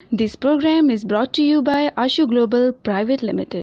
This program is brought to you by Ashu Global Private Limited.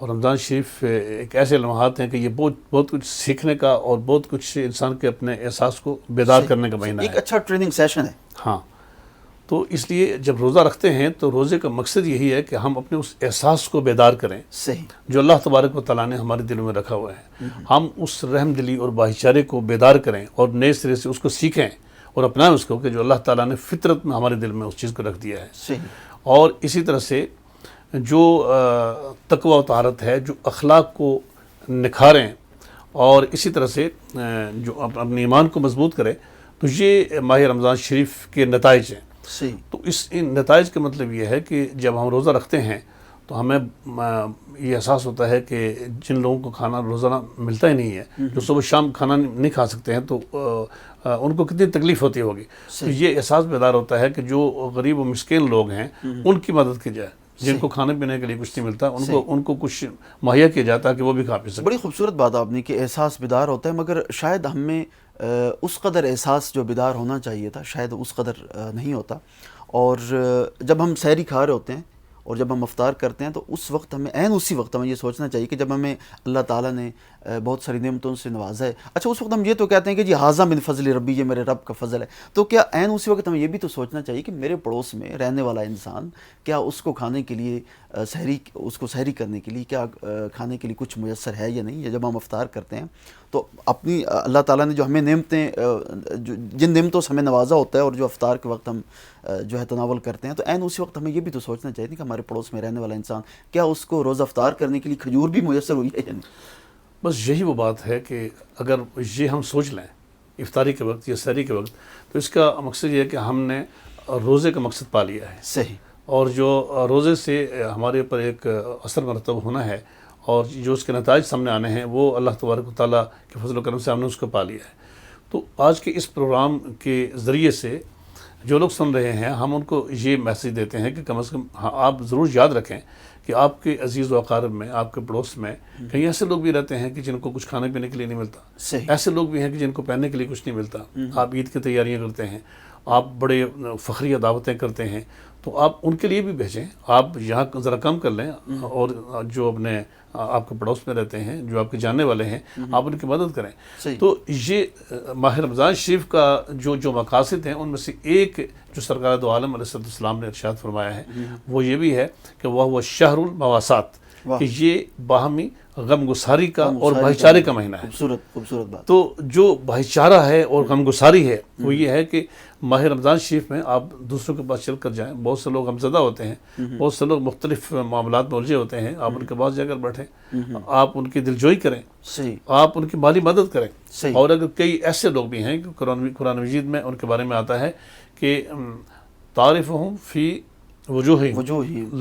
اور رمضان شریف ایک ایسے لمحات ہیں کہ یہ بہت کچھ سیکھنے کا اور بہت کچھ انسان کے اپنے احساس کو بیدار کرنے کا مہینہ ایک ہے. اچھا ٹریننگ سیشن ہے. ہاں، تو اس لیے جب روزہ رکھتے ہیں تو روزے کا مقصد یہی ہے کہ ہم اپنے اس احساس کو بیدار کریں صحیح. جو اللہ تبارک و تعالیٰ نے ہمارے دلوں میں رکھا ہوا ہے. ہم اس رحم دلی اور بھائی چارے کو بیدار کریں اور نئے سرے سے اس کو سیکھیں اور اپنائیں اس کو کہ جو اللہ تعالیٰ نے فطرت میں ہمارے دل میں اس چیز کو رکھ دیا ہے. صحیح. اور اسی طرح سے جو تقوی و طہارت ہے، جو اخلاق کو نکھاریں اور اسی طرح سے جو اپنے ایمان کو مضبوط کریں، تو یہ ماہ رمضان شریف کے نتائج ہیں. صحیح. تو ان نتائج کا مطلب یہ ہے کہ جب ہم روزہ رکھتے ہیں تو ہمیں یہ احساس ہوتا ہے کہ جن لوگوں کو کھانا روزانہ ملتا ہی نہیں ہے، جو صبح شام کھانا نہیں کھا سکتے ہیں، تو ان کو کتنی تکلیف ہوتی ہوگی. تو یہ احساس بیدار ہوتا ہے کہ جو غریب و مسکین لوگ ہیں ان کی مدد کی جائے، جن کو کھانے پینے کے لیے کچھ نہیں ملتا ان کو کچھ مہیا کیا جاتا ہے کہ وہ بھی کھا پی سکیں. بڑی خوبصورت بات آپ نے کہ احساس بیدار ہوتا ہے، مگر شاید ہمیں اس قدر احساس جو بیدار ہونا چاہیے تھا شاید اس قدر نہیں ہوتا. اور جب ہم سحری کھا رہے ہوتے ہیں اور جب ہم افطار کرتے ہیں تو اس وقت اسی وقت ہمیں یہ سوچنا چاہیے کہ جب ہمیں اللہ تعالیٰ نے بہت ساری نعمتوں سے نوازا ہے، اچھا اس وقت ہم یہ تو کہتے ہیں کہ جی ھذا من فضل ربی، یہ میرے رب کا فضل ہے، تو کیا اسی وقت ہمیں یہ بھی تو سوچنا چاہیے کہ میرے پڑوس میں رہنے والا انسان، کیا اس کو کھانے کے لیے سحری کرنے کے لیے کیا کھانے کے لیے کچھ میسر ہے یا نہیں. یا جب ہم افطار کرتے ہیں تو اپنی اللہ تعالیٰ نے جو ہمیں نعمتیں جن نعمتوں سے ہمیں نوازا ہوتا ہے اور جو افطار کے وقت ہم جو ہے تناول کرتے ہیں، تو اسی وقت ہمیں یہ بھی تو سوچنا چاہیے کہ ہمارے پڑوس میں رہنے والا انسان کیا اس کو روزہ افطار کرنے کے لیے کھجور بھی میسر ہوئی ہے یا نہیں. بس یہی وہ بات ہے کہ اگر یہ ہم سوچ لیں افطاری کے وقت یا سحری کے وقت، تو اس کا مقصد یہ ہے کہ ہم نے روزے کا مقصد پا لیا ہے. صحیح. اور جو روزے سے ہمارے اوپر ایک اثر مرتب ہونا ہے اور جو اس کے نتائج سامنے آنے ہیں، وہ اللہ تبارک و تعالیٰ کے فضل و کرم سے ہم نے اس کو پا لیا ہے. تو آج کے اس پروگرام کے ذریعے سے جو لوگ سن رہے ہیں، ہم ان کو یہ میسیج دیتے ہیں کہ کم از کم آپ ضرور یاد رکھیں کہ آپ کے عزیز و اقارب میں، آپ کے پڑوس میں کہیں ایسے لوگ بھی رہتے ہیں کہ جن کو کچھ کھانے پینے کے لیے نہیں ملتا. صحیح. ایسے لوگ بھی ہیں کہ جن کو پہننے کے لیے کچھ نہیں ملتا. آپ عید کی تیاریاں کرتے ہیں، آپ بڑے فخریہ دعوتیں کرتے ہیں، تو آپ ان کے لیے بھی بھیجیں. آپ یہاں ذرا کم کر لیں اور جو اپنے آپ کے پڑوس میں رہتے ہیں، جو آپ کے جاننے والے ہیں، آپ ان کی مدد کریں. تو یہ ماہ رمضان شریف کا جو مقاصد ہیں ان میں سے ایک جو سرکار دو عالم علیہ السلام نے ارشاد فرمایا ہے، وہ یہ بھی ہے کہ وہ شہر المواسات، کہ یہ باہمی غم گساری کا اور بھائی چارے کا مہینہ ہے. خوبصورت بات. تو جو بھائی چارہ ہے اور غم گساری ہے وہ یہ ہے کہ ماہ رمضان شریف میں آپ دوسروں کے پاس چل کر جائیں. بہت سے لوگ غمزدہ ہوتے ہیں، بہت سے لوگ مختلف معاملات میں الجھے ہوتے ہیں، آپ ان کے پاس جا کر بیٹھیں، آپ ان کی دلجوئی کریں. صحیح. آپ ان کی مالی مدد کریں. صحیح. اور اگر کئی ایسے لوگ بھی ہیں کہ قرآن مجید میں ان کے بارے میں آتا ہے کہ تعرفہم فی وجوہہم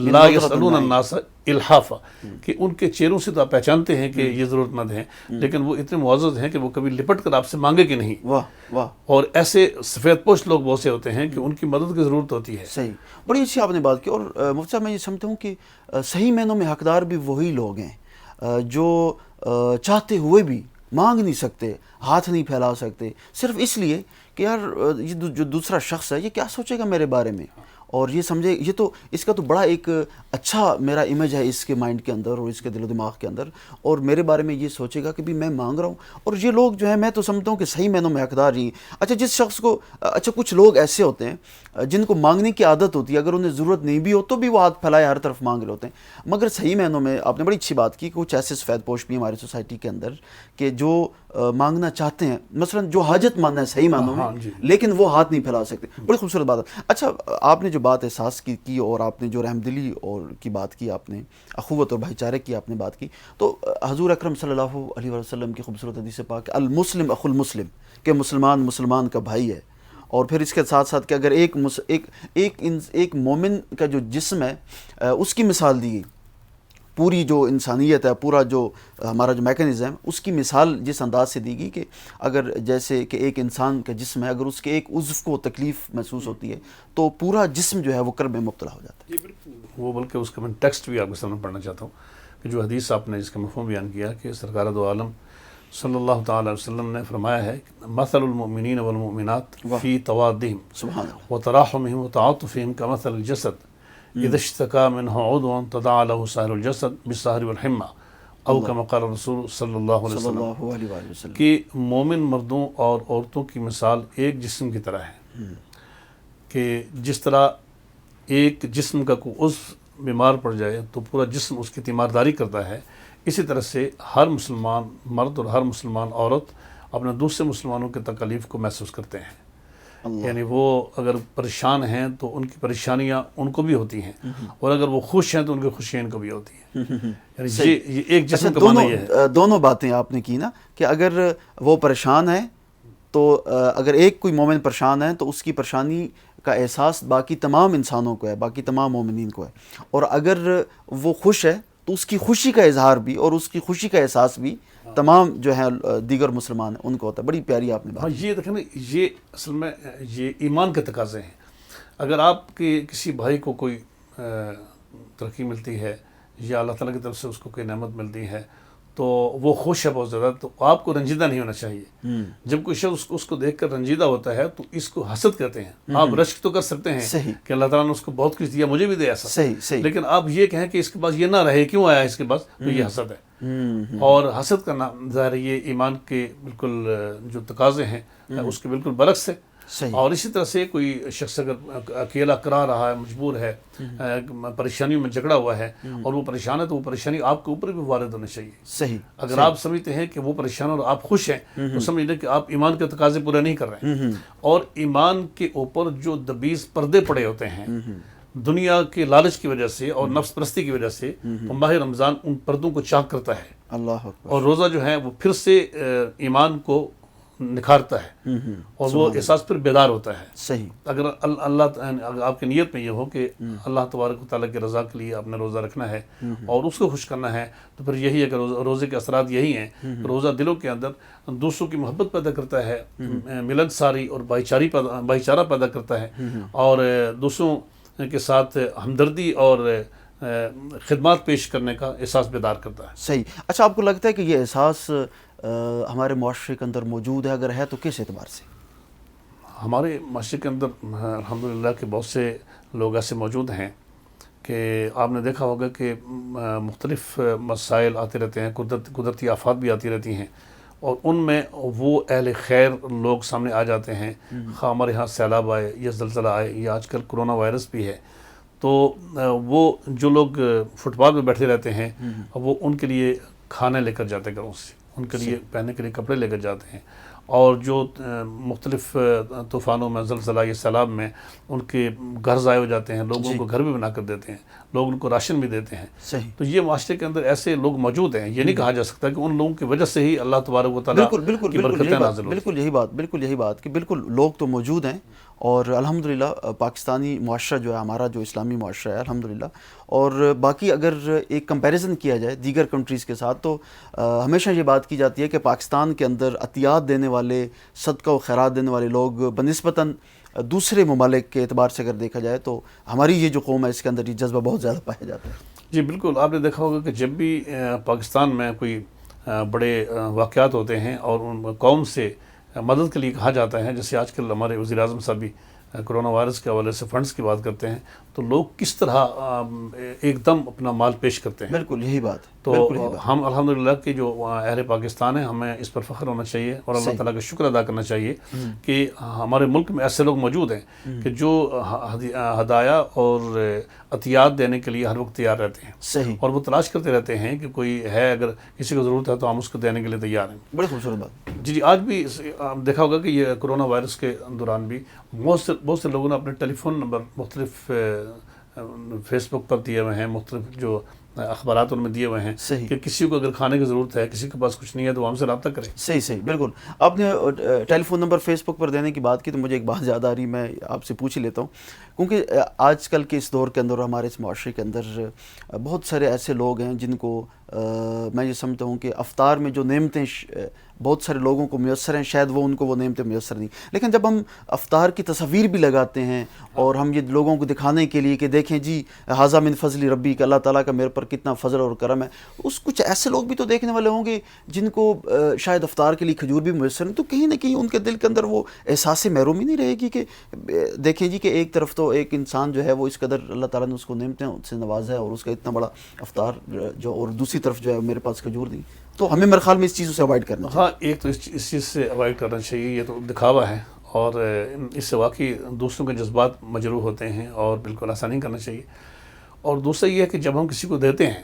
لا یسألون الناس الحافا، کہ ان کے چہروں سے تو آپ پہچانتے ہیں کہ یہ ضرورت مند ہیں، لیکن وہ اتنے معزز ہیں کہ وہ کبھی لپٹ کر آپ سے مانگے کہ نہیں. واہ واہ. اور ایسے سفید پوش لوگ بہت سے ہوتے ہیں کہ ان کی مدد کی ضرورت ہوتی ہے. صحیح. بڑی اچھی آپ نے بات کی. اور مفتی صاحب میں یہ سمجھتا ہوں کہ صحیح معنوں میں حقدار بھی وہی لوگ ہیں جو چاہتے ہوئے بھی مانگ نہیں سکتے، ہاتھ نہیں پھیلا سکتے، صرف اس لیے کہ یار یہ جو دوسرا شخص ہے یہ کیا سوچے گا میرے بارے میں، اور یہ سمجھے یہ تو اس کا تو بڑا ایک اچھا میرا امیج ہے اس کے مائنڈ کے اندر اور اس کے دل و دماغ کے اندر، اور میرے بارے میں یہ سوچے گا کہ بھی میں مانگ رہا ہوں. اور یہ لوگ جو ہیں میں تو سمجھتا ہوں کہ صحیح معنوں میں حقدار ہی. اچھا جس شخص کو کچھ لوگ ایسے ہوتے ہیں جن کو مانگنے کی عادت ہوتی ہے، اگر انہیں ضرورت نہیں بھی ہو تو بھی وہ ہاتھ پھیلائے ہر طرف مانگ رہے ہوتے ہیں. مگر صحیح معنوں میں آپ نے بڑی اچھی بات کی کہ کچھ ایسے سفید پوش بھی ہماری سوسائٹی کے اندر کہ جو مانگنا چاہتے ہیں، مثلا جو حاجت مند ہے صحیح معنوں میں، لیکن وہ ہاتھ نہیں پھیلا سکتے. بڑی خوبصورت بات ہے. اچھا آپ نے جو بات احساس کی اور آپ نے جو رحم دلی اور کی بات کی، آپ نے اخوت اور بھائی چارے کی آپ نے بات کی، تو حضور اکرم صلی اللہ علیہ وسلم کی خوبصورت حدیث پاک المسلم اخو المسلم، کہ مسلمان کا بھائی ہے. اور پھر اس کے ساتھ ساتھ کہ اگر ایک مومن کا جو جسم ہے اس کی مثال دی گئی، پوری جو انسانیت ہے، پورا جو ہمارا جو میکانزم ہے اس کی مثال جس انداز سے دی گئی کہ اگر جیسے کہ ایک انسان کا جسم ہے، اگر اس کے ایک عضو کو تکلیف محسوس ہوتی ہے تو پورا جسم جو ہے وہ کرب میں مبتلا ہو جاتا ہے. وہ بلکہ اس کا میں ٹیکسٹ بھی آپ کے سامنے پڑھنا چاہتا ہوں کہ جو حدیث آپ نے جس کا مفہوم بیان کیا کہ سرکار دو عالم صلی اللہ تعالی علیہ وسلم نے فرمایا ہے مثل المؤمنین والمؤمنات فی توادہم وتراحمہم وتعاطفہم کمثل الجسد اذا اشتكى منه عضو تداعى له سائر الجسد بالسهر والحمى او كما قال الرسول صلی اللہ علیہ صلی وسلم اللہ علیہ وآلہ وسلم. کہ مومن مردوں اور عورتوں کی مثال ایک جسم کی طرح ہے کہ جس طرح ایک جسم کا کوئی عضو بیمار پڑ جائے تو پورا جسم اس کی تیمارداری کرتا ہے، اسی طرح سے ہر مسلمان مرد اور ہر مسلمان عورت اپنے دوسرے مسلمانوں کے تکالیف کو محسوس کرتے ہیں. اللہ. یعنی وہ اگر پریشان ہیں تو ان کی پریشانیاں ان کو بھی ہوتی ہیں، اور اگر وہ خوش ہیں تو ان کی خوشیاں ان کو بھی ہوتی ہیں. یعنی یہ ایک جسم کا معنی یہ ہے. دونوں باتیں آپ نے کی نا کہ اگر وہ پریشان ہے تو اگر ایک کوئی مومن پریشان ہے تو اس کی پریشانی کا احساس باقی تمام انسانوں کو ہے، باقی تمام مومنین کو ہے، اور اگر وہ خوش ہے تو اس کی خوشی کا اظہار بھی اور اس کی خوشی کا احساس بھی تمام جو ہیں دیگر مسلمان ہیں ان کو ہوتا ہے. بڑی پیاری آپ نے بات. ہاں یہ دیکھیں نا، یہ اصل میں یہ ایمان کے تقاضے ہیں. اگر آپ کے کسی بھائی کو کوئی ترقی ملتی ہے یا اللہ تعالیٰ کی طرف سے اس کو کوئی نعمت ملتی ہے تو وہ خوش ہے بہت زیادہ، تو آپ کو رنجیدہ نہیں ہونا چاہیے. جب کوئی شخص اس کو دیکھ کر رنجیدہ ہوتا ہے تو اس کو حسد کہتے ہیں. آپ رشک تو کر سکتے ہیں صحیح کہ اللہ تعالیٰ نے اس کو بہت کچھ دیا، مجھے بھی دے ایسا، صحیح لیکن آپ یہ کہیں کہ اس کے پاس یہ نہ رہے، کیوں آیا اس کے پاس، تو یہ حسد ہے. اور حسد کرنا ظاہر یہ ایمان کے بالکل جو تقاضے ہیں اس کے بالکل برعکس ہے. صحیح. اور اسی طرح سے کوئی شخص اگر اکیلا کرا رہا ہے، مجبور ہے، پریشانیوں میں جکڑا ہوا ہے اور وہ پریشان ہے تو وہ پریشانی آپ کے اوپر بھی وارد ہونی چاہیے. صحیح. اگر آپ سمجھتے ہیں کہ وہ پریشان اور آپ خوش ہیں تو سمجھ لیں کہ آپ ایمان کے تقاضے پورے نہیں کر رہے ہیں. اور ایمان کے اوپر جو دبیز پردے پڑے ہوتے ہیں دنیا کے لالچ کی وجہ سے اور نفس پرستی کی وجہ سے، تو ماہ رمضان ان پردوں کو چاک کرتا ہے. اللہ اکبر. اور روزہ جو ہے وہ پھر سے ایمان کو نکھارتا ہے اور وہ احساس پھر بیدار ہوتا ہے. صحیح. اگر اگر آپ کی نیت میں یہ ہو کہ اللہ تبارک و تعالیٰ کی رضا کے لیے آپ نے روزہ رکھنا ہے اور اس کو خوش کرنا ہے، تو پھر یہی ہے کہ روزے کے اثرات یہی ہیں. روزہ دلوں کے اندر دوسروں کی محبت پیدا کرتا ہے، ملنساری اور بھائی چارہ پیدا کرتا ہے، اور دوسروں کے ساتھ ہمدردی اور خدمات پیش کرنے کا احساس بیدار کرتا ہے. صحیح. اچھا، آپ کو لگتا ہے کہ یہ احساس ہمارے معاشرے کے اندر موجود ہے؟ اگر ہے تو کس اعتبار سے؟ ہمارے معاشرے کے اندر الحمدللہ کہ بہت سے لوگ ایسے موجود ہیں کہ آپ نے دیکھا ہوگا کہ مختلف مسائل آتے رہتے ہیں، قدرتی آفات بھی آتی رہتی ہیں، اور ان میں وہ اہل خیر لوگ سامنے آ جاتے ہیں. ہمارے ہاں سیلاب آئے یا زلزلہ آئے یا آج کل کرونا وائرس بھی ہے، تو وہ جو لوگ فٹ پاتھ پہ بیٹھے رہتے ہیں وہ ان کے لیے کھانے لے کر جاتے ہیں گھروں سے، ان کے لیے پہننے کے لیے کپڑے لے کر جاتے ہیں. اور جو مختلف طوفانوں میں، زلزلہ یا سیلاب میں ان کے گھر ضائع ہو جاتے ہیں، لوگوں کو گھر بھی بنا کر دیتے ہیں، لوگ ان کو راشن بھی دیتے ہیں. صحیح. تو یہ معاشرے کے اندر ایسے لوگ موجود ہیں. یہ نہیں کہا جا سکتا کہ ان لوگوں کی وجہ سے ہی اللہ تبارک و تعالیٰ کی برکتیں نازل ہوتی ہیں. بالکل یہی بات کہ بالکل لوگ تو موجود ہیں، اور الحمدللہ پاکستانی معاشرہ جو ہے ہمارا، جو اسلامی معاشرہ ہے الحمدللہ، اور باقی اگر ایک کمپیریزن کیا جائے دیگر کنٹریز کے ساتھ تو ہمیشہ یہ بات کی جاتی ہے کہ پاکستان کے اندر عطیات دینے والے، صدقہ و خیرات دینے والے لوگ بنسبتاً دوسرے ممالک کے اعتبار سے اگر دیکھا جائے تو ہماری یہ جو قوم ہے اس کے اندر یہ جذبہ بہت زیادہ پایا جاتا ہے. جی بالکل. آپ نے دیکھا ہوگا کہ جب بھی پاکستان میں کوئی بڑے واقعات ہوتے ہیں اور ان قوم سے مدد کے لیے کہا جاتا ہے، جیسے آج کل ہمارے وزیر اعظم صاحب بھی کرونا وائرس کے حوالے سے فنڈز کی بات کرتے ہیں، تو لوگ کس طرح ایک دم اپنا مال پیش کرتے ہیں. بالکل یہی بات. تو ہم الحمدللہ کہ جو اہل پاکستان ہیں، ہمیں اس پر فخر ہونا چاہیے اور اللہ تعالیٰ کا شکر ادا کرنا چاہیے کہ ہمارے ملک میں ایسے لوگ موجود ہیں کہ جو ہدایہ اور عطیات دینے کے لیے ہر وقت تیار رہتے ہیں. صحیح. اور وہ تلاش کرتے رہتے ہیں کہ کوئی ہے، اگر کسی کو ضرورت ہے تو ہم اس کو دینے کے لیے تیار ہیں. بڑی خوبصورت بات. جی آج بھی دیکھا ہوگا کہ یہ کرونا وائرس کے دوران بھی بہت سے لوگوں نے اپنے ٹیلی فون نمبر مختلف فیس بک پر دیے ہوئے ہیں، مختلف جو اخبارات ان میں دیے ہوئے ہیں کہ کسی کو اگر کھانے کی ضرورت ہے، کسی کے پاس کچھ نہیں ہے تو وہ ہم سے رابطہ کریں. صحیح بالکل. آپ نے ٹیلی فون نمبر فیس بک پر دینے کی بات کی تو مجھے ایک بات یاد آ رہی، میں آپ سے پوچھ ہی لیتا ہوں، کیونکہ آج کل کے اس دور کے اندر، ہمارے اس معاشرے کے اندر بہت سارے ایسے لوگ ہیں جن کو میں یہ سمجھتا ہوں کہ افطار میں جو نعمتیں بہت سارے لوگوں کو میسر ہیں، شاید ان کو وہ نعمتیں میسر نہیں، لیکن جب ہم افطار کی تصاویر بھی لگاتے ہیں اور ہم یہ لوگوں کو دکھانے کے لیے کہ دیکھیں جی ھذا من فضل ربی، کہ اللہ تعالیٰ کا میرے پر کتنا فضل اور کرم ہے. اس کچھ ایسے لوگ بھی تو دیکھنے والے ہوں گے جن کو شاید افطار کے لیے کھجور بھی میسر نہیں, تو کہیں نہ کہیں ان کے دل کے اندر وہ احساس محرومی نہیں رہے گی کہ دیکھیں جی کہ ایک طرف تو ایک انسان جو ہے وہ اس قدر اللہ تعالیٰ نے اس کو نعمتیں سے نوازا ہے اور اس کا اتنا بڑا افطار جو, اور دوسری طرف جو ہے میرے پاس کھجور نہیں. تو ہمیں میرے خیال میں اس چیزوں سے اوائڈ کرنا چاہیے. ہاں, ایک تو اس چیز سے اوائڈ کرنا چاہیے, یہ تو دکھاوا ہے اور اس سے واقعی دوسروں کے جذبات مجروح ہوتے ہیں اور بالکل ایسا نہیں کرنا چاہیے. اور دوسرا یہ ہے کہ جب ہم کسی کو دیتے ہیں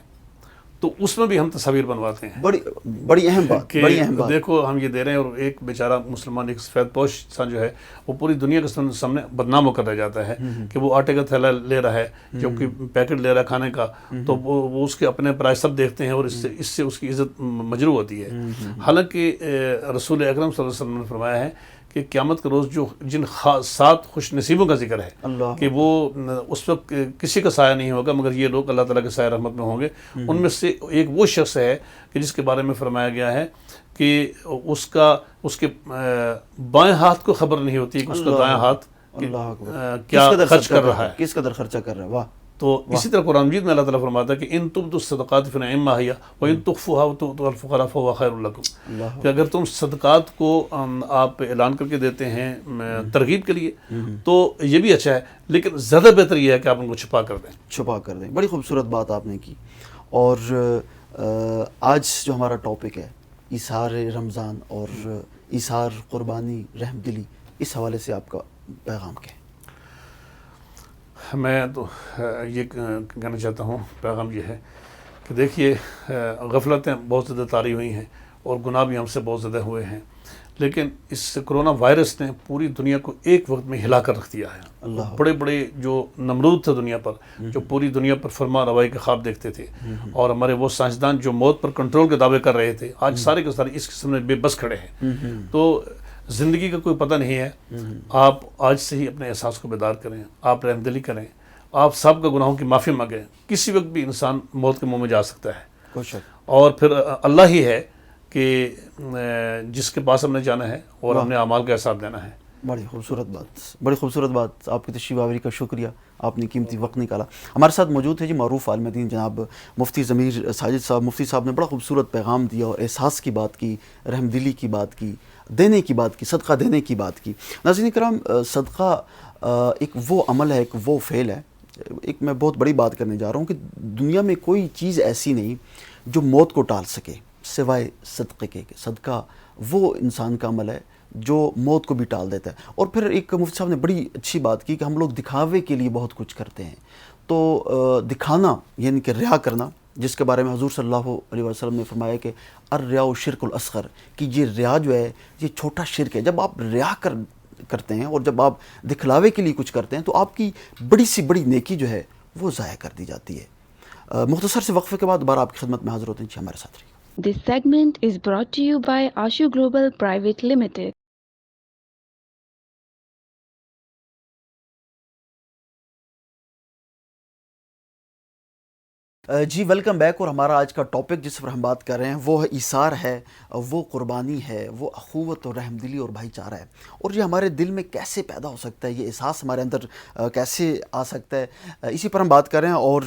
تو اس میں بھی ہم تصاویر بنواتے ہیں. بڑی اہم بات, کہ بڑی اہم بات. دیکھو ہم یہ دے رہے ہیں اور ایک بیچارہ مسلمان ایک سفید پوش انسان جو ہے وہ پوری دنیا کے سامنے بدنام ہو کر رہ جاتا ہے کہ وہ آٹے کا تھیلا لے رہا ہے, جبکہ پیکٹ لے رہا ہے کھانے کا, تو وہ اس کے اپنے پرائز سب دیکھتے ہیں اور اس سے اس کی عزت مجروح ہوتی ہے. حالانکہ رسول اکرم صلی اللہ علیہ وسلم نے فرمایا ہے کہ قیامت کے روز جو جن 7 خوش نصیبوں کا ذکر ہے کہ وہ اس وقت کسی کا سایہ نہیں ہوگا مگر یہ لوگ اللہ تعالیٰ کے سایہ رحمت میں ہوں گے. ان میں سے ایک وہ شخص ہے کہ جس کے بارے میں فرمایا گیا ہے کہ اس کے بائیں ہاتھ کو خبر نہیں ہوتی کہ اس کا دائیں ہاتھ کیا خرچ کر رہا ہے, کس قدر خرچہ کر رہا ہے. واہ. تو اسی طرح قرآن مجید میں اللہ تعالیٰ فرماتا ہے کہ ان تبدوا الصدقات فنعما ہی وان تخفوها وتؤتوها الفقراء فهو خیر لکم, کہ اگر تم صدقات کو آپ اعلان کر کے دیتے ہیں ترغیب کے لیے تو یہ بھی اچھا ہے, لیکن زیادہ بہتر یہ ہے کہ آپ ان کو چھپا کر دیں. بڑی خوبصورت بات آپ نے کی. اور آج جو ہمارا ٹاپک ہے ایثار رمضان اور ایثار قربانی رحم دلی, اس حوالے سے آپ کا پیغام کیا ہے؟ میں تو یہ کہنا چاہتا ہوں, پیغام یہ ہے کہ دیکھیے غفلتیں بہت زیادہ طاری ہوئی ہیں اور گناہ بھی ہم سے بہت زیادہ ہوئے ہیں, لیکن اس کرونا وائرس نے پوری دنیا کو ایک وقت میں ہلا کر رکھ دیا ہے. بڑے بڑے جو نمرود تھے دنیا پر, جو پوری دنیا پر فرما روائی کے خواب دیکھتے تھے, اور ہمارے وہ سائنسدان جو موت پر کنٹرول کے دعوے کر رہے تھے, آج سارے کے سارے اس قسم میں بے بس کھڑے ہیں. تو زندگی کا کوئی پتہ نہیں ہے. آپ آج سے ہی اپنے احساس کو بیدار کریں, آپ رحم دلی کریں, آپ سب کا گناہوں کی معافی مانگیں. کسی وقت بھی انسان موت کے منہ میں جا سکتا ہے, اور پھر اللہ ہی ہے کہ جس کے پاس ہم نے جانا ہے اور ہم نے اعمال کا حساب دینا ہے. بڑی خوبصورت بات, بڑی خوبصورت بات. آپ کی تشریف آوری کا شکریہ, آپ نے قیمتی وقت نکالا. ہمارے ساتھ موجود ہے جی معروف عالم دین جناب مفتی ضمیر ساجد صاحب. مفتی صاحب نے بڑا خوبصورت پیغام دیا اور احساس کی بات کی, رحم دلی کی بات کی, دینے کی بات کی, صدقہ دینے کی بات کی. ناظرین کرام, صدقہ ایک وہ عمل ہے, ایک وہ فعل ہے. ایک میں بہت بڑی بات کرنے جا رہا ہوں کہ دنیا میں کوئی چیز ایسی نہیں جو موت کو ٹال سکے سوائے صدقے کے. صدقہ وہ انسان کا عمل ہے جو موت کو بھی ٹال دیتا ہے. اور پھر ایک مفتی صاحب نے بڑی اچھی بات کی کہ ہم لوگ دکھاوے کے لیے بہت کچھ کرتے ہیں. تو دکھانا یعنی کہ ریا کرنا, جس کے بارے میں حضور صلی اللہ علیہ وسلم نے فرمایا کہ الریا شرک الاصغر, کہ یہ ریا جو ہے یہ چھوٹا شرک ہے. جب آپ ریا کرتے ہیں اور جب آپ دکھلاوے کے لیے کچھ کرتے ہیں تو آپ کی بڑی سی بڑی نیکی جو ہے وہ ضائع کر دی جاتی ہے. مختصر سے وقفے کے بعد دوبارہ آپ کی خدمت میں حاضر ہوتے ہیں. ہمارے ساتھ رہیے. This segment is brought to you by Ashu Global Private Limited. G welcome back. اور ہمارا آج کا ٹاپک جس پر ہم بات کر رہے ہیں وہ ایثار ہے, وہ قربانی ہے, وہ اخوت اور رحم دلی اور بھائی چارہ ہے. اور یہ ہمارے دل میں کیسے پیدا ہو سکتا ہے, یہ احساس ہمارے اندر کیسے آ سکتا ہے, اسی پر ہم بات کر رہے ہیں. اور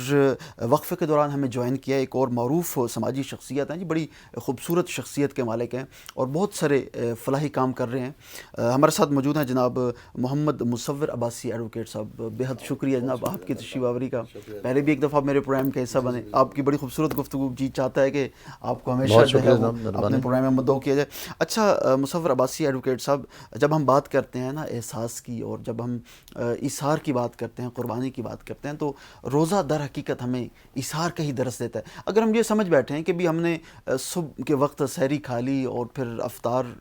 وقفے کے دوران ہمیں جوائن کیا ایک اور معروف سماجی شخصیت ہیں جی, بڑی خوبصورت شخصیت کے مالک ہیں اور بہت سارے فلاحی کام کر رہے ہیں. ہمارے ساتھ موجود ہیں جناب محمد مصور عباسی ایڈوکیٹ صاحب. بہت شکریہ جناب آپ کی تشریف آوری کا. پہلے بھی ایک دفعہ میرے پروگرام کا حصہ بنے. آپ کی بڑی خوبصورت گفتگو جی چاہتا ہے کہ آپ کو ہمیشہ جو ہے اپنے پروگرام میں مدعو کیا جائے. اچھا مصور عباسی ایڈوکیٹ صاحب, جب ہم بات کرتے ہیں نا احساس کی, اور جب ہم ایثار کی بات کرتے ہیں, قربانی کی بات کرتے ہیں, تو روزہ در حقیقت ہمیں ایثار کا ہی درس دیتا ہے. اگر ہم یہ سمجھ بیٹھے ہیں کہ بھی ہم نے صبح کے وقت سحری کھا لی اور پھر افطار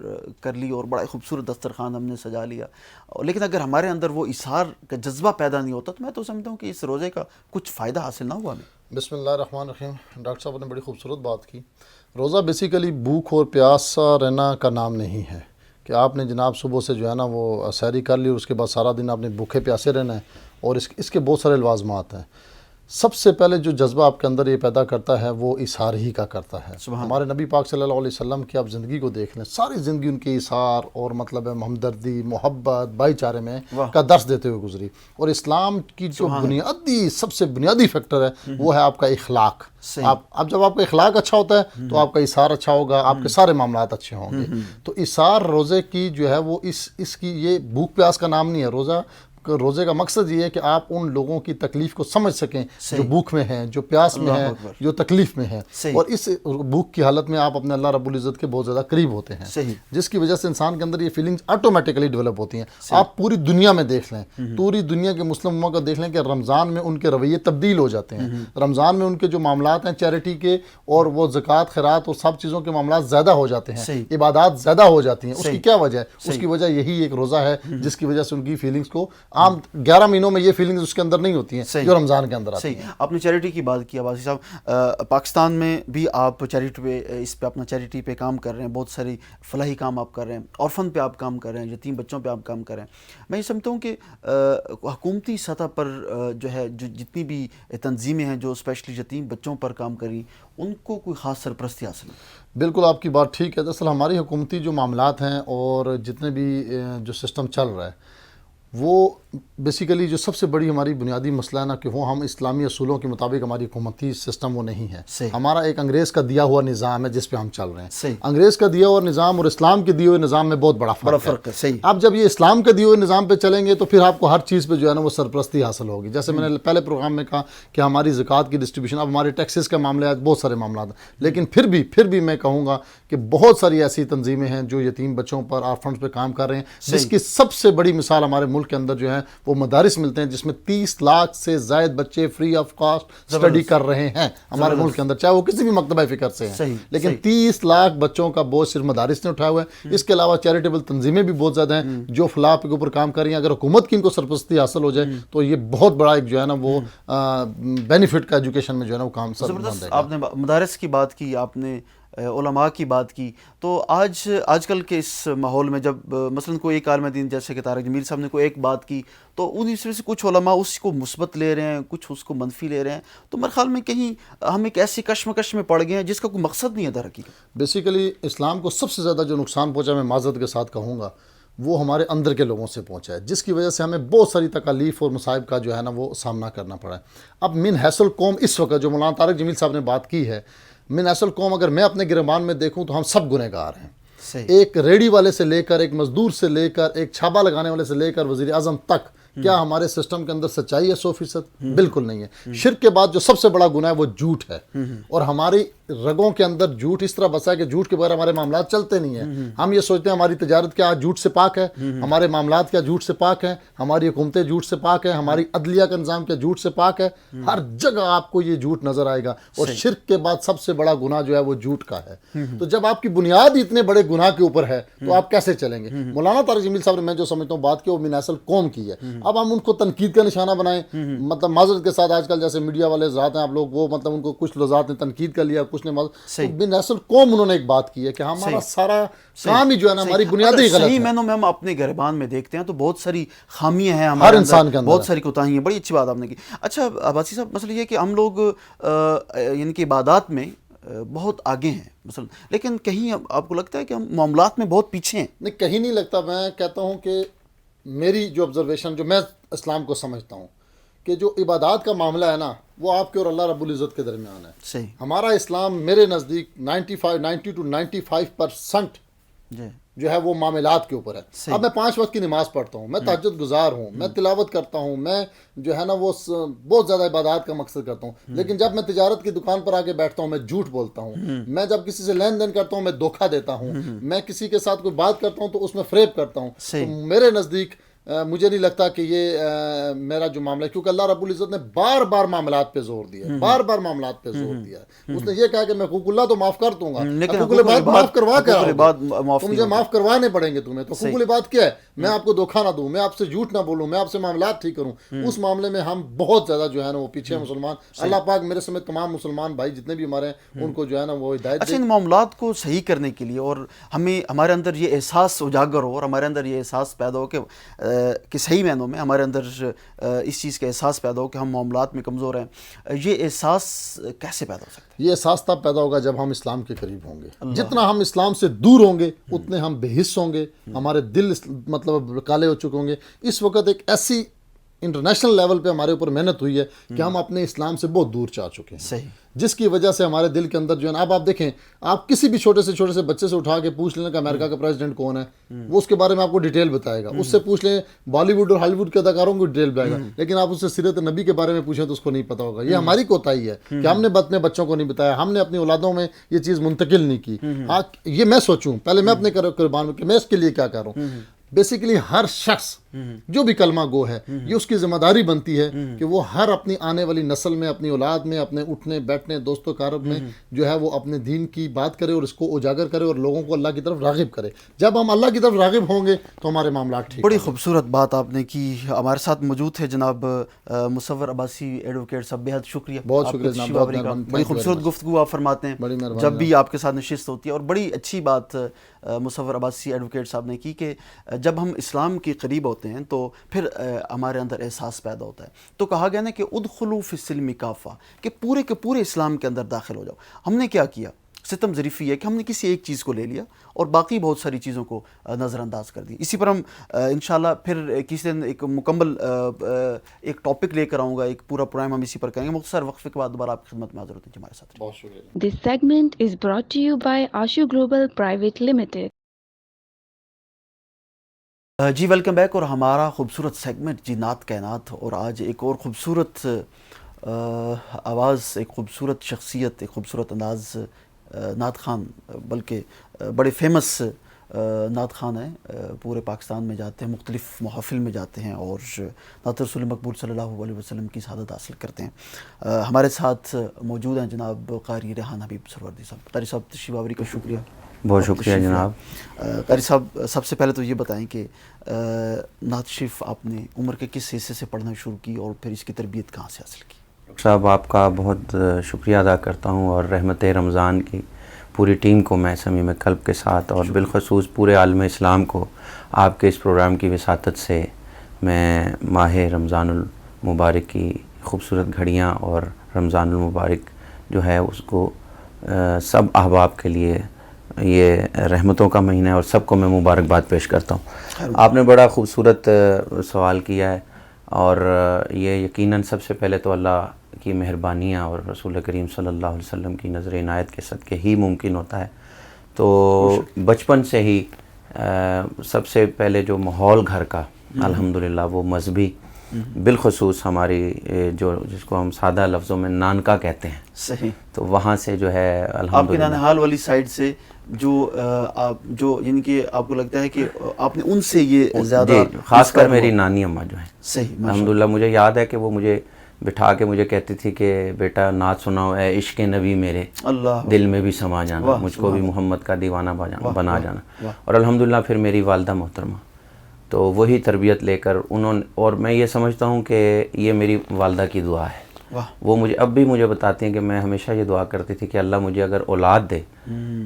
کر لی اور بڑا خوبصورت دسترخوان ہم نے سجا لیا, لیکن اگر ہمارے اندر وہ ایثار کا جذبہ پیدا نہیں ہوتا, تو میں تو سمجھتا ہوں کہ اس روزے کا کچھ فائدہ حاصل نہ ہوا ہمیں. بسم اللہ الرحمن الرحیم. ڈاکٹر صاحب نے بڑی خوبصورت بات کی. روزہ بیسیکلی بھوک اور پیاسا رہنا کا نام نہیں ہے کہ آپ نے جناب صبح سے جو ہے نا وہ سحری کر لی اور اس کے بعد سارا دن آپ نے بھوکے پیاسے رہنا ہے, اور اس کے بہت سارے لوازمات ہیں. سب سے پہلے جو جذبہ آپ کے اندر یہ پیدا کرتا ہے وہ اظہار ہی کا کرتا ہے. ہمارے نبی پاک صلی اللہ علیہ وسلم کی آپ زندگی کو دیکھ لیں, ساری زندگی ان کی اظہار اور مطلب ہے ہمدردی, محبت, بھائی چارے میں کا درس دیتے ہوئے گزری. اور اسلام کی جو بنیادی سب سے بنیادی فیکٹر ہے وہ ہے آپ کا اخلاق. آپ جب آپ کا اخلاق اچھا ہوتا ہے تو آپ کا اظہار اچھا ہوگا, آپ کے سارے معاملات اچھے ہوں گے. تو اظہار روزے کی جو ہے وہ اس کی یہ بھوک پیاس کا نام نہیں ہے. روزے کا مقصد یہ ہے کہ آپ ان لوگوں کی تکلیف کو سمجھ سکیں جو بھوک میں ہیں, جو پیاس میں ہیں, جو تکلیف میں ہیں, اور اس بھوک کی حالت میں آپ اپنے اللہ رب العزت کے بہت زیادہ قریب ہوتے ہیں, جس کی وجہ سے انسان کے اندر یہ فیلنگز آٹومیٹکلی ڈیولپ ہوتی ہیں. آپ پوری دنیا میں دیکھ لیں, پوری دنیا کے مسلم امت کو دیکھ لیں کہ رمضان میں ان کے رویے تبدیل ہو جاتے ہیں. رمضان میں ان کے جو معاملات ہیں چیریٹی کے, اور وہ زکوٰۃ خیرات اور سب چیزوں کے معاملات زیادہ ہو جاتے ہیں, عبادات زیادہ ہو جاتی ہیں. اس کی کیا وجہ ہے؟ اس کی وجہ یہی ایک روزہ ہے جس کی وجہ سے ان کی فیلنگز کو عام 11 مہینوں میں یہ فیلنگز اس کے اندر نہیں ہوتی ہیں جو رمضان کے اندر آتی ہیں. آپ نے چیریٹی کی بات کی عباسی صاحب, پاکستان میں بھی آپ چیریٹی پہ اس پہ اپنا چیریٹی پہ کام کر رہے ہیں, بہت ساری فلاحی کام آپ کر رہے ہیں, اورفن پہ آپ کام کر رہے ہیں, یتیم بچوں پہ آپ کام کر رہے ہیں. میں یہ سمجھتا ہوں کہ حکومتی سطح پر جو ہے جتنی بھی تنظیمیں ہیں جو اسپیشلی یتیم بچوں پر کام کریں, ان کو کوئی خاص سرپرستی حاصل ہے؟ بالکل آپ کی بات ٹھیک ہے. دراصل ہماری حکومتی جو معاملات ہیں اور جتنے بھی جو سسٹم چل رہا ہے وہ بیسیکلی جو سب سے بڑی ہماری بنیادی مسئلہ ہے نا کہ وہ ہم اسلامی اصولوں کے مطابق ہماری حکومتی سسٹم وہ نہیں ہے. ہمارا ایک انگریز کا دیا ہوا نظام ہے جس پہ ہم چل رہے ہیں. انگریز کا دیا ہوا نظام اور اسلام کے دیے ہوئے نظام میں بہت بڑا فرق ہے. آپ جب یہ اسلام کے دیے ہوئے نظام پہ چلیں گے تو پھر آپ کو ہر چیز پہ جو ہے نا وہ سرپرستی حاصل ہوگی. جیسے میں نے پہلے پروگرام میں کہا کہ ہماری زکوٰۃ کی ڈسٹریبیوشن, اب ہمارے ٹیکسز کا معاملہ ہے, بہت سارے معاملات ہیں, لیکن پھر بھی میں کہوں گا کہ بہت ساری ایسی تنظیمیں ہیں جو یتیم بچوں پر آرفنز پہ کام کر رہے ہیں, جس کی سب سے بڑی مثال ہمارے ملک کے اندر جو ہے وہ مدارس ملتے ہیں جس میں 30 لاکھ سے زائد بچے فری آف کاسٹ اسٹڈی کر رہے ہیں ہمارے ملک کے اندر, چاہے وہ کسی بھی مکتبہ فکر سے ہیں. لیکن 30 لاکھ بچوں کا بوجھ صرف مدارس نے اٹھایا ہوا ہے. اس کے علاوہ چیریٹیبل تنظیمیں بھی بہت زیادہ ہیں جو فلاح کے اوپر کام کر رہی ہیں. اگر حکومت کی ان کو سرپرستی حاصل ہو جائے تو یہ بہت بڑا ایک جو ہے نا وہ بینیفٹ کا ایجوکیشن میں جو ہے نا وہ کام زبردست. آپ نے مدارس کی بات کی, آپ نے علماء کی بات کی, تو آج کل کے اس ماحول میں جب مثلا کوئی ایک عالم دین جیسے کہ طارق جمیل صاحب نے کوئی ایک بات کی تو اس میں سے کچھ علماء اس کو مثبت لے رہے ہیں, کچھ اس کو منفی لے رہے ہیں, تو میرے خیال میں کہیں ہم ایک ایسی کشمکش میں پڑ گئے ہیں جس کا کوئی مقصد نہیں ہے در حقیقت. بیسیکلی اسلام کو سب سے زیادہ جو نقصان پہنچا, میں معذرت کے ساتھ کہوں گا, وہ ہمارے اندر کے لوگوں سے پہنچا ہے, جس کی وجہ سے ہمیں بہت ساری تکالیف اور مصائب کا جو ہے نا وہ سامنا کرنا پڑا ہے. اب من حیث القوم اس وقت جو مولانا طارق جمیل صاحب نے بات کی ہے, من حیث القوم اگر میں اپنے گریبان میں دیکھوں تو ہم سب گنہگار ہیں. ایک ریڑی والے سے لے کر, ایک مزدور سے لے کر, ایک چھابا لگانے والے سے لے کر وزیر اعظم تک, کیا ہمارے سسٹم کے اندر سچائی ہے 100%؟ بالکل نہیں ہے. شرک کے بعد جو سب سے بڑا گناہ ہے وہ جھوٹ ہے, اور ہماری رگوں کے اندر جھوٹ اس طرح بسا ہے کہ جھوٹ کے بغیر ہمارے معاملات چلتے نہیں ہیں. ہم یہ سوچتے ہیں ہماری تجارت کیا جھوٹ سے پاک ہے, ہمارے معاملات کیا جھوٹ سے پاک ہیں, ہماری حکومتیں جھوٹ سے پاک ہیں, ہماری عدلیہ کا نظام کیا جھوٹ سے پاک ہے. ہر جگہ آپ کو یہ جھوٹ نظر آئے گا, اور شرک کے بعد سب سے بڑا گناہ جو ہے وہ جھوٹ کا ہے. تو جب آپ کی بنیاد ہی اتنے بڑے گناہ کے اوپر ہے تو آپ کیسے چلیں گے؟ مولانا طارق جمیل صاحب نے میں جو سمجھتا ہوں بات کی وہ من اصل قوم کی ہے. اب ہم ان کو تنقید کا نشانہ بنائیں, مطلب معذرت کے ساتھ آج کل جیسے میڈیا والے ذات ہیں آپ لوگ, وہ مطلب ان کو کچھ لذات نے تنقید کر لیا, کچھ نے بن اصل قوم انہوں نے ایک بات کی ہے کہ ہمارا سارا کام ہی جو ہے نا ہماری بنیادی غلط ہے. صحیح معنوں میں ہم اپنے گریبان میں دیکھتے ہیں تو بہت ساری خامیاں ہیں ہمارے انسان کے اندر, بہت ساری کوتاہیاں ہیں. بڑی اچھی بات آپ نے کی. اچھا عباسی صاحب, مسئلہ یہ ہے کہ ہم لوگ یعنی کہ عبادات میں بہت آگے ہیں مثلا, لیکن کہیں آپ کو لگتا ہے کہ ہم معاملات میں بہت پیچھے ہیں؟ نہیں, کہیں نہیں لگتا. میں کہتا ہوں کہ میری جو آبزرویشن, جو میں اسلام کو سمجھتا ہوں کہ جو عبادات کا معاملہ ہے نا وہ آپ کے اور اللہ رب العزت کے درمیان ہے. صحیح. ہمارا اسلام میرے نزدیک 90 to 95% جو ہے وہ معاملات کے اوپر ہے. اب میں 5 وقت کی نماز پڑھتا ہوں, میں تہجد گزار ہوں, میں تلاوت کرتا ہوں, میں جو ہے نا وہ بہت زیادہ عبادات کا مقصد کرتا ہوں, لیکن جب میں تجارت کی دکان پر آگے بیٹھتا ہوں میں جھوٹ بولتا ہوں, میں جب کسی سے لین دین کرتا ہوں میں دھوکہ دیتا ہوں, میں کسی کے ساتھ کوئی بات کرتا ہوں تو اس میں فریب کرتا ہوں. تو میرے نزدیک مجھے نہیں لگتا کہ یہ میرا جو معاملہ ہے, کیونکہ اللہ رب العزت نے بار بار معاملات پہ زور دیا ہے, بار بار معاملات پہ زور دیا ہے. اس نے یہ کہا کہ میں حقوق اللہ تو معاف کر دوں گا, حقوق العباد معاف کروا کے تو مجھے معاف کروانے پڑیں گے تمہیں. تو حقوق العباد کیا ہے؟ میں آپ کو دھوکہ نہ دوں, میں آپ سے جھوٹ نہ بولوں, میں آپ سے معاملات ٹھیک کروں. اس معاملے میں ہم بہت زیادہ جو ہے نا وہ پیچھے ہیں مسلمان. اللہ پاک میرے سمیت تمام مسلمان بھائی جتنے بھی ہمارے ہیں ان کو جو ہے نا وہ ہدایت. اچھا, ان معاملات کو صحیح کرنے کے لیے اور ہمیں ہمارے اندر یہ احساس اجاگر ہو اور ہمارے اندر یہ احساس پیدا ہو کہ کہ صحیح معنوں میں ہمارے اندر اس چیز کا احساس پیدا ہو کہ ہم معاملات میں کمزور ہیں، یہ احساس کیسے پیدا ہو سکتا ہے؟ یہ احساس تب پیدا ہوگا جب ہم اسلام کے قریب ہوں گے. جتنا ہم اسلام سے دور ہوں گے اتنے ہم بے حس ہوں گے، ہمارے دل مطلب کالے ہو چکے ہوں گے. اس وقت ایک ایسی انٹرنیشنل لیول پہ ہمارے اوپر محنت ہوئی ہے کہ ہم اپنے اسلام سے بہت دور جا چکے ہیں. صحیح. جس کی وجہ سے ہمارے دل کے اندر جو ہے نا، اب آپ دیکھیں، آپ کسی بھی چھوٹے سے بچے سے اٹھا کے پوچھ لیں کہ امریکہ کا پریزیڈنٹ کون ہے، وہ اس کے بارے میں آپ کو ڈیٹیل بتائے گا. اس سے پوچھ لیں بالی ووڈ اور ہالی ووڈ کے اداکاروں کو ڈیٹیل بتائے گا، لیکن آپ اس سے سیرت نبی کے بارے میں پوچھیں تو اس کو نہیں پتا ہوگا. یہ ہماری کوتاہی ہے کہ ہم نے اپنے بچوں کو نہیں بتایا، ہم نے اپنی اولادوں میں یہ چیز منتقل نہیں کی. ہاں یہ میں سوچوں پہلے میں اپنے قربان میں کہ میں اس کے لیے کیا کروں. بیسیکلی ہر شخص جو بھی کلمہ گو ہے، یہ اس کی ذمہ داری بنتی ہے کہ وہ ہر اپنی آنے والی نسل میں، اپنی اولاد میں، اپنے اٹھنے بیٹھنے دوستوں کارب میں جو ہے وہ اپنے دین کی بات کرے اور اس کو اجاگر کرے اور لوگوں کو اللہ کی طرف راغب کرے. جب ہم اللہ کی طرف راغب ہوں گے تو ہمارے معاملات ٹھیک. بڑی خوبصورت بات آپ نے کی. ہمارے ساتھ موجود ہے جناب مصور عباسی ایڈوکیٹ صاحب، بے حد شکریہ. بہت شکریہ جناب، بہت مہربانی. بڑی خوبصورت گفتگو آپ فرماتے ہیں جب بھی آپ کے ساتھ نشست ہوتی ہے، اور بڑی اچھی بات مصور عباسی ایڈوکیٹ صاحب نے کی کہ جب ہم اسلام کے قریب ہوتے ہیں تو پھر ہمارے اندر احساس پیدا ہوتا ہے. تو کہا گیا نا کہ ادخلوا فی السلم کافہ، کہ پورے کے پورے اسلام کے اندر داخل ہو جاؤ. ہم نے کیا کیا؟ ستم ظریفی ہے کہ ہم نے کسی ایک چیز کو لے لیا اور باقی بہت ساری چیزوں کو نظر انداز کر دی. اسی پر ہم انشاءاللہ پھر کسی دن ایک مکمل ایک ٹاپک لے کر آؤں گا، ایک پورا پروگرام ہم اسی پر کریں گے. مختصر وقفے کے بعد دوبارہ آپ کی خدمت میں حاضر ہوتے ہیں. ہمارے ساتھ بہت شکریہ. This segment is brought to you by Ashu Global Private Limited. G welcome back. اور ہمارا خوبصورت سیگمنٹ جی نعت کائنات، اور آج ایک اور خوبصورت آواز، ایک خوبصورت شخصیت، ایک خوبصورت انداز، نعت خان، بلکہ بڑے فیمس نعت خان ہیں، پورے پاکستان میں جاتے ہیں، مختلف محافل میں جاتے ہیں اور نعت رسول مقبول صلی اللہ علیہ وسلم کی سعادت حاصل کرتے ہیں. ہمارے ساتھ موجود ہیں جناب قاری ریحان حبیب سروردی صاحب. قاری صاحب تشریف آوری کا شکریہ. بہت شکریہ جناب. قاری صاحب سب سے پہلے تو یہ بتائیں کہ نعت شریف آپ نے عمر کے کس حصے سے پڑھنا شروع کی اور پھر اس کی تربیت کہاں سے حاصل کی؟ صاحب آپ کا بہت شکریہ ادا کرتا ہوں، اور رحمت رمضان کی پوری ٹیم کو میں صمیم قلب کے ساتھ، اور بالخصوص پورے عالم اسلام کو آپ کے اس پروگرام کی وساطت سے میں ماہ رمضان المبارک کی خوبصورت گھڑیاں اور رمضان المبارک جو ہے اس کو سب احباب کے لیے یہ رحمتوں کا مہینہ ہے اور سب کو میں مبارکباد پیش کرتا ہوں. آپ نے بڑا خوبصورت سوال کیا ہے، اور یہ یقیناً سب سے پہلے تو اللہ کی مہربانیاں اور رسول کریم صلی اللہ علیہ وسلم کی نظر عنایت کے صدقے ہی ممکن ہوتا ہے. تو بچپن سے ہی سب سے پہلے جو ماحول گھر کا الحمدللہ وہ مذہبی، بالخصوص آپ جو جس کو ہم سادہ لفظوں میں نانکا کہتے ہیں، صحیح، تو وہاں سے جو ہے آپ کی الحمدللہ نانہال والی سائڈ سے جو یعنی کہ آپ کو لگتا ہے کہ آپ نے ان سے یہ زیادہ، خاص کر میری نانی اماں جو ہیں، صحیح الحمدللہ مجھے یاد ہے کہ وہ مجھے بٹھا کے مجھے کہتی تھی کہ بیٹا نعت سناؤ، اے عشق نبی میرے اللہ دل میں بھی سما جانا، مجھ کو بھی محمد کا دیوانہ بنا جانا. اور الحمدللہ پھر میری والدہ محترمہ، تو وہی تربیت لے کر انہوں نے، اور میں یہ سمجھتا ہوں کہ یہ میری والدہ کی دعا ہے. وہ مجھے اب بھی مجھے بتاتی ہیں کہ میں ہمیشہ یہ دعا کرتی تھی کہ اللہ مجھے اگر اولاد دے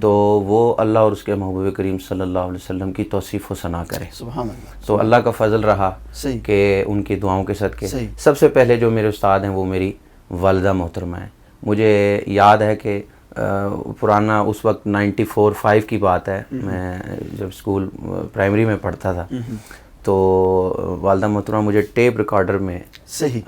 تو وہ اللہ اور اس کے محبوب کریم صلی اللہ علیہ وسلم کی توصیف و ثنا کرے. سبحان اللہ. تو اللہ کا فضل رہا صحیح کہ ان کی دعاؤں کے صدقے صحیح. سب سے پہلے جو میرے استاد ہیں وہ میری والدہ محترمہ ہیں. مجھے یاد ہے کہ پرانا اس وقت 94-5 کی بات ہے، میں جب اسکول پرائمری میں پڑھتا تھا، تو والدہ محترمہ مجھے ٹیپ ریکارڈر میں صحیح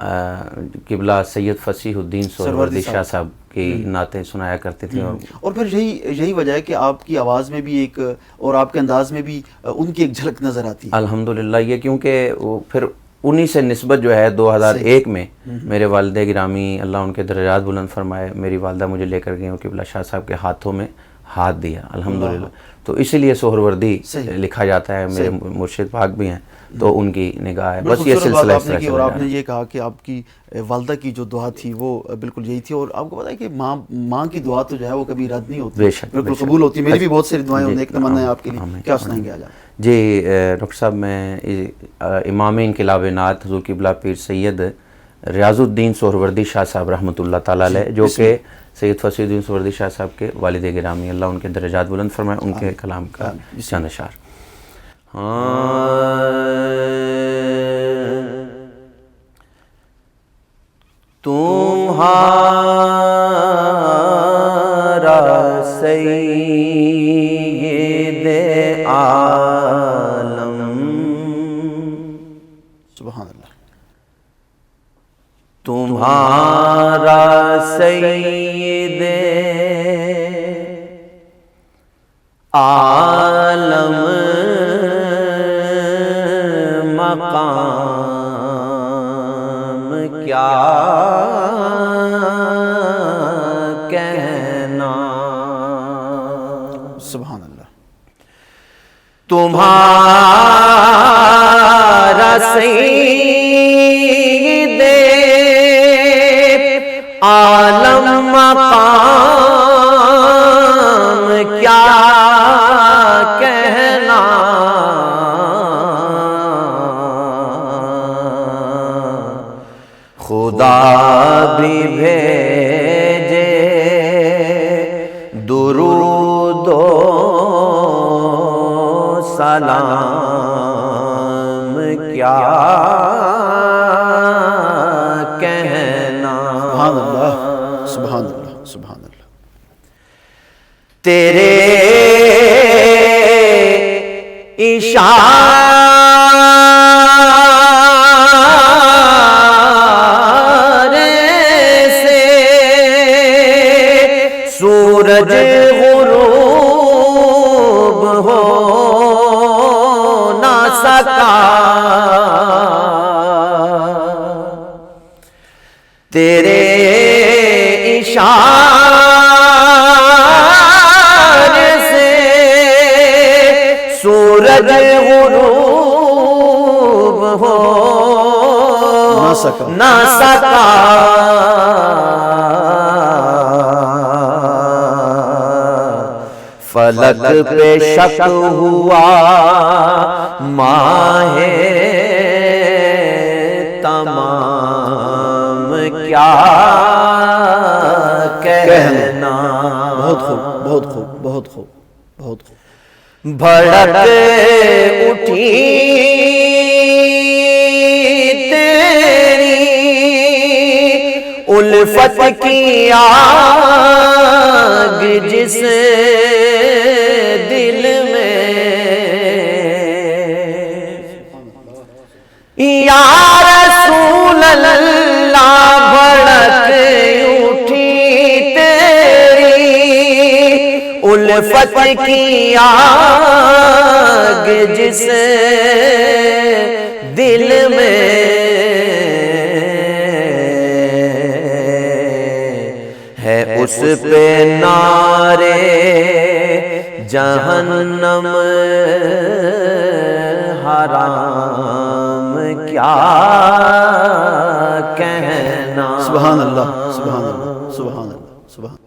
قبلہ سید فصیح الدین سہروردی شاہ صاحب کی نعتیں سنایا کرتے تھے. اور پھر یہی وجہ ہے کہ آپ کی آواز میں بھی ایک، اور آپ کے انداز میں بھی ان کی ایک جھلک نظر آتی ہے الحمدللہ. یہ کیونکہ وہ پھر انہی سے نسبت جو ہے 2001 میں میرے والد گرامی اللہ ان کے درجات بلند فرمائے، میری والدہ مجھے لے کر گئے اور قبلہ شاہ صاحب کے ہاتھوں میں ہاتھ دیا الحمدللہ. تو اسی لیے سہروردی لکھا جاتا ہے، میرے مرشد پاک بھی ہیں تو ان کی نگاہ ہے. بس یہ سلسلہ اس طرح سے. اور آپ نے یہ کہا کہ آپ کی والدہ کی جو دعا تھی وہ بالکل یہی تھی، اور آپ کو پتا ہے کہ ماں کی دعا تو جو ہے وہ کبھی رد نہیں ہوتی، بالکل قبول ہوتی ہے. میری بھی بہت ساری دعائیں ایک تمنا ہے آپ کے لیے، کیا سنائیں گے آج آپ؟ جی ڈاکٹر صاحب، میں امام انقلاب نعت حضور قبلہ پیر سید ریاض الدین سہروردی شاہ صاحب رحمۃ اللہ تعالیٰ علیہ، جو کہ سید فصیح الدین سہروردی شاہ صاحب کے والد گرامی اللہ ان کے درجات بلند فرمائے، ان کے کلام کا چند اشعار. تمہارا سید عالم سبحان اللہ. تمہارا سید عالم مقام کیا کہنا. سبحان اللہ. تمہارا سید عالم مقام کیا کہنا. خدا بھی بھیجے درود و سلام کیا کہنا. سبحان اللہ. سبحان اللہ. سبحان اللہ. تیرے اشارے سے سورج غروب ہو نہ سکا. تیرے اشارے سے سورج غروب ہو نہ سکا. فلک پہ شک ہوا ماہ تمام کیا کہنا. بہت خوب. بہت خوب. بہت خوب. بہت خوب. بھڑک اٹھی تیری الفت کی آگ جس دل میں یا رسول اللہ. بھڑک اٹھی تیری الفت کی آگ جس دل میں ہے اس پہ نعرے جہنم حرام کیا کہنا. سبحان اللہ. سبحان اللہ. سبحان اللہ. سبحان.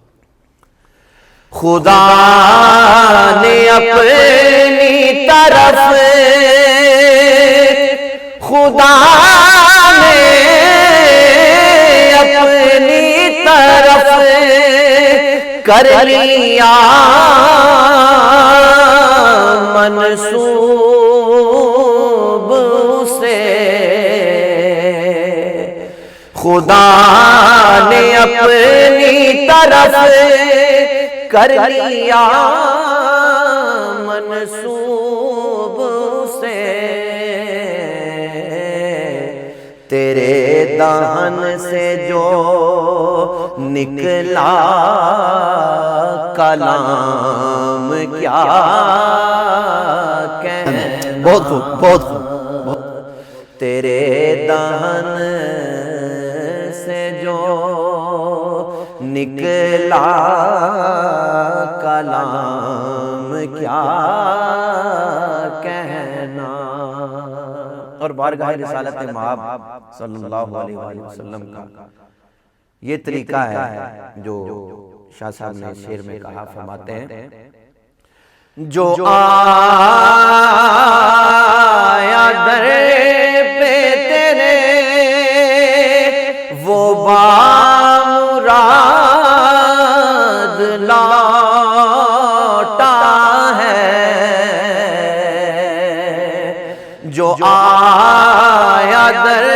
خدا نے اپنی طرف خدا نے اپنی طرف کر لیا منسوب اسے. خدا نے اپنی طرف کر لیا منسوب سے. تیرے دہن سے جو نکلا کلام کیا کہنا. بہت خوب. بہت خوب. تیرے دہن سے جو نکلا کلام کیا کہنا. اور بارگاہ رسالت مآب صلی اللہ علیہ وسلم کا یہ طریقہ ہے جو شاہ صاحب نے شعر میں کہا. فرماتے ہیں جو آیا در پہ تیرے وہ بامراد لوٹا ہے. جو آیا در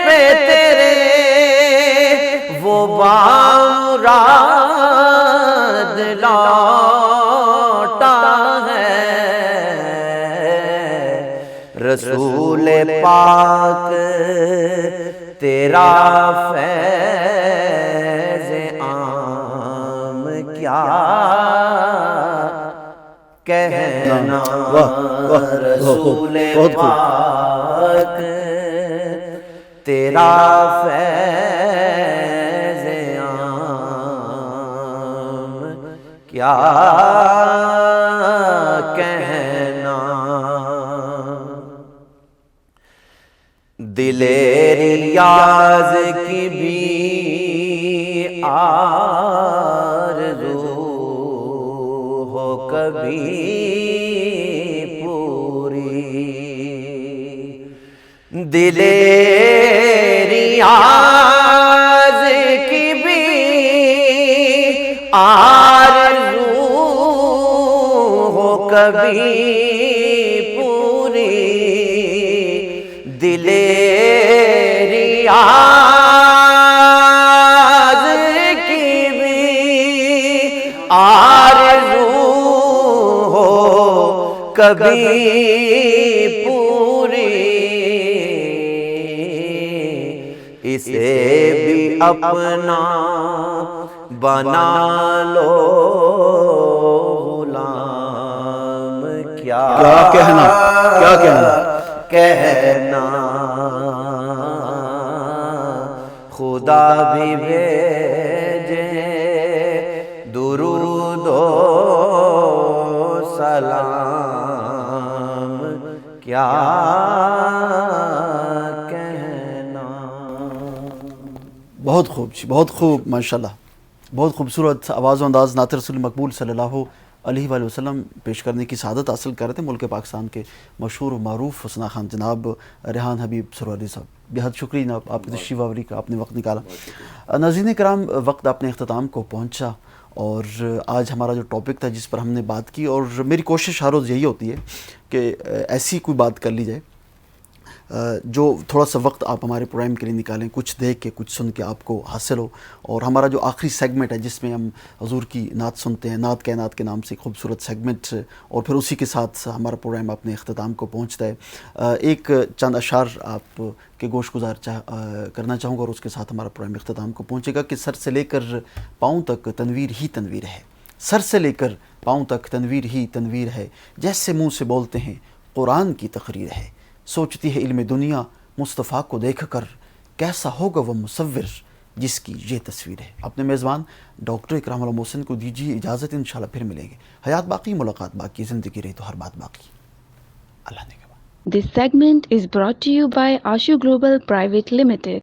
پہ تیرے رسول پاک تیرا فیض عام کیا کہنا رسول پاک تیرا فیض عام کیا کہنا دل ریاض کی بھی آرزو ہو کبھی پوری دل ریاض کی بھی آرزو ہو کبھی پوری دل ریاض کی بھی آرزو ہو کبھی پوری اسے بھی اپنا بنا لو غلام کیا کہنا کہنا خدا بھی بھیجے درود و سلام کیا کہنا. بہت خوب جی، بہت خوب، ماشاءاللہ، بہت خوبصورت آواز و انداز نعت رسول مقبول صلی اللہ علیہ وآلہ وسلم پیش کرنے کی سعادت حاصل کر رہے تھے ملک پاکستان کے مشہور و معروف حسنا خان جناب ریحان حبیب سروری صاحب. بہت شکریہ جناب، آپ کی تشریف آوری کا آپ نے وقت نکالا. ناظرین کرام، وقت اپنے اختتام کو پہنچا اور آج ہمارا جو ٹاپک تھا جس پر ہم نے بات کی، اور میری کوشش ہر روز یہی ہوتی ہے کہ ایسی کوئی بات کر لی جائے جو تھوڑا سا وقت آپ ہمارے پروگرام کے لیے نکالیں، کچھ دیکھ کے کچھ سن کے آپ کو حاصل ہو. اور ہمارا جو آخری سیگمنٹ ہے جس میں ہم حضور کی نعت سنتے ہیں، نعت کائنات کے نام سے ایک خوبصورت سیگمنٹ، اور پھر اسی کے ساتھ ہمارا پروگرام اپنے اختتام کو پہنچتا ہے. ایک چند اشعار آپ کے گوش گزار کرنا چاہوں گا اور اس کے ساتھ ہمارا پروگرام اختتام کو پہنچے گا کہ سر سے لے کر پاؤں تک تنویر ہی تنویر ہے، سر سے لے کر پاؤں تک تنویر ہی تنویر ہے، جیسے منہ سے بولتے ہیں قرآن کی تقریر ہے. سوچتی ہے علم دنیا مصطفیٰ کو دیکھ کر، کیسا ہوگا وہ مصور جس کی یہ تصویر ہے. اپنے میزبان ڈاکٹر اکرام اللہ محسن کو دیجیے اجازت، انشاءاللہ پھر ملیں گے. حیات باقی، ملاقات باقی، زندگی رہی تو ہر بات باقی. اللہ نے This segment is brought to you by Ashu Global Private Limited.